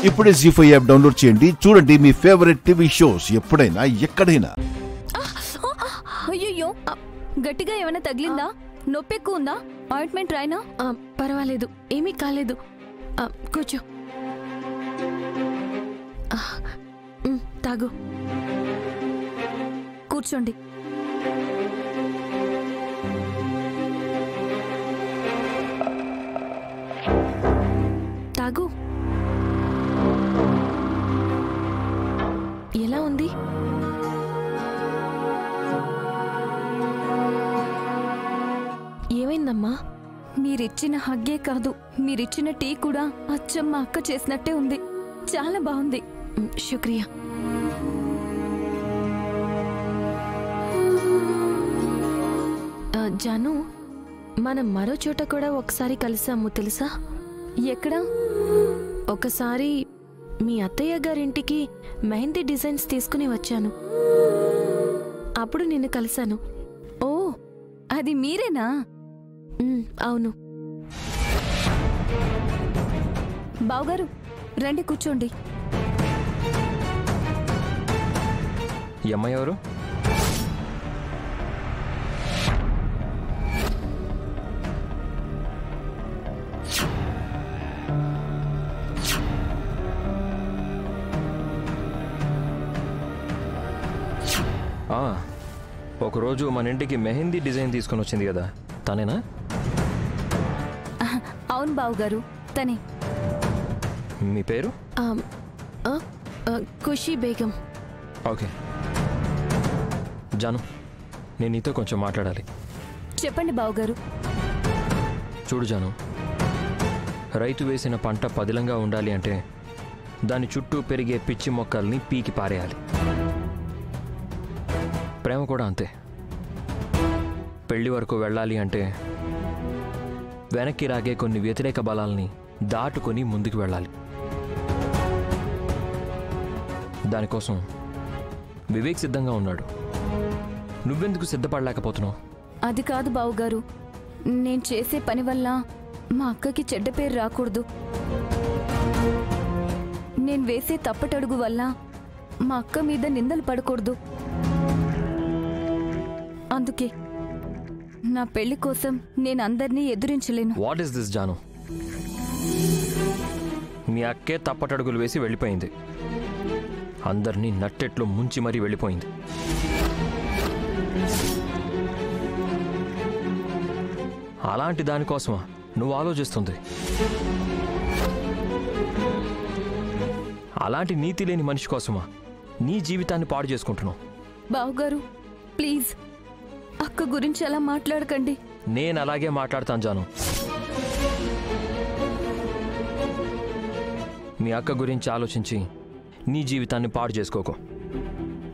ఇప్పుడే జీ5 app download చేయండి. చూడండి మీ ఫేవరెట్ టీవీ షోస్ ఎప్పుడైనా ఎక్కడైనా. అయ్యో, గట్టిగా ఏమైనా తగిలిందా? నొప్పి ఎక్కువ ఉందా? ఆయింట్మెంట్ రాయినా? పర్వాలేదు, ఏమీ కాలేదు. కూర్చో, తాగు. కూర్చోండి. తాగు. ఎలా ఉంది? ఏమైందమ్మా? మీరిచ్చిన హగ్గే కాదు, మీరిచ్చిన టీ కూడా అచ్చం మా అక్క చేసినట్టే ఉంది. చాలా బాగుంది. శుక్రియా. జాను, మనం మరో చోట కూడా ఒకసారి కలిసాము తెలుసా? ఎక్కడా? ఒకసారి మీ అత్తయ్య గారింటికి మెహందీ డిజైన్స్ తీసుకుని వచ్చాను. అప్పుడు నిన్ను కలిశాను. ఓ, అది మీరేనా? అవును. బావగారు, రండి కూర్చోండి. ఈ అమ్మాయి ఎవరు? ఒకరోజు మన ఇంటికి మెహందీ డిజైన్ తీసుకొని వచ్చింది కదా, తనేనా? అవును బావగారు, తనే. మీ పేరు? ఖుషీ బేగం. ఓకే జాను, నేను నీతో కొంచెం మాట్లాడాలి. చెప్పండి బావగారు. చూడు జాను, రైతు వేసిన పంట పదిలంగా ఉండాలి అంటే దాని చుట్టూ పెరిగే పిచ్చి మొక్కల్ని పీకి పారేయాలి. ప్రేమ కూడా అంతే. పెళ్లి వరకు వెళ్ళాలి అంటే వెనక్కి రాగే కొన్ని వ్యతిరేక బలాల్ని దాటుకొని ముందుకు వెళ్ళాలి. దానికోసం వివేక్ సిద్ధంగా ఉన్నాడు. నువ్వెందుకు సిద్ధపడలేకపోతున్నావు? అది కాదు బావగారు, నేను చేసే పని వల్ల మా అక్కకి చెడ్డ పేరు రాకూడదు. నేను వేసే తప్పటడుగు వల్ల మా అక్క మీద నిందలు పడకూడదు. అందుకే నా పెళ్లి కోసం నేను అందరినీ ఎదురించలేను. What is this Janu? మీ అక్కే తప్పటడుగులు వేసి వెళ్ళిపోయింది. అందరినీ నట్టెట్లు ముంచి మరీ వెళ్ళిపోయింది. అలాంటి దానికోసమా నువ్వు ఆలోచిస్తుంది? అలాంటి నీతి లేని మనిషి కోసమా నీ జీవితాన్ని పాడు చేసుకుంటున్నావు? బావగారు ప్లీజ్, అక్క గురించి అలా మాట్లాడకండి. నేను అలాగే మాట్లాడతాను జాను. మీ అక్క గురించి ఆలోచించి నీ జీవితాన్ని పాడు చేసుకోకు.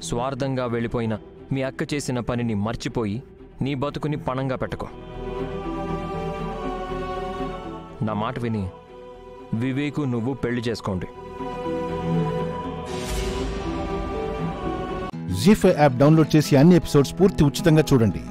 స్వార్థంగా వెళ్ళిపోయిన మీ అక్క చేసిన పనిని మర్చిపోయి నీ బతుకుని పణంగా పెట్టుకో. నా మాట విని వివేకు నువ్వు పెళ్లి చేసుకోండి. జీ5 యాప్ డౌన్లోడ్ చేసి అన్ని ఎపిసోడ్స్ పూర్తి ఉచితంగా చూడండి.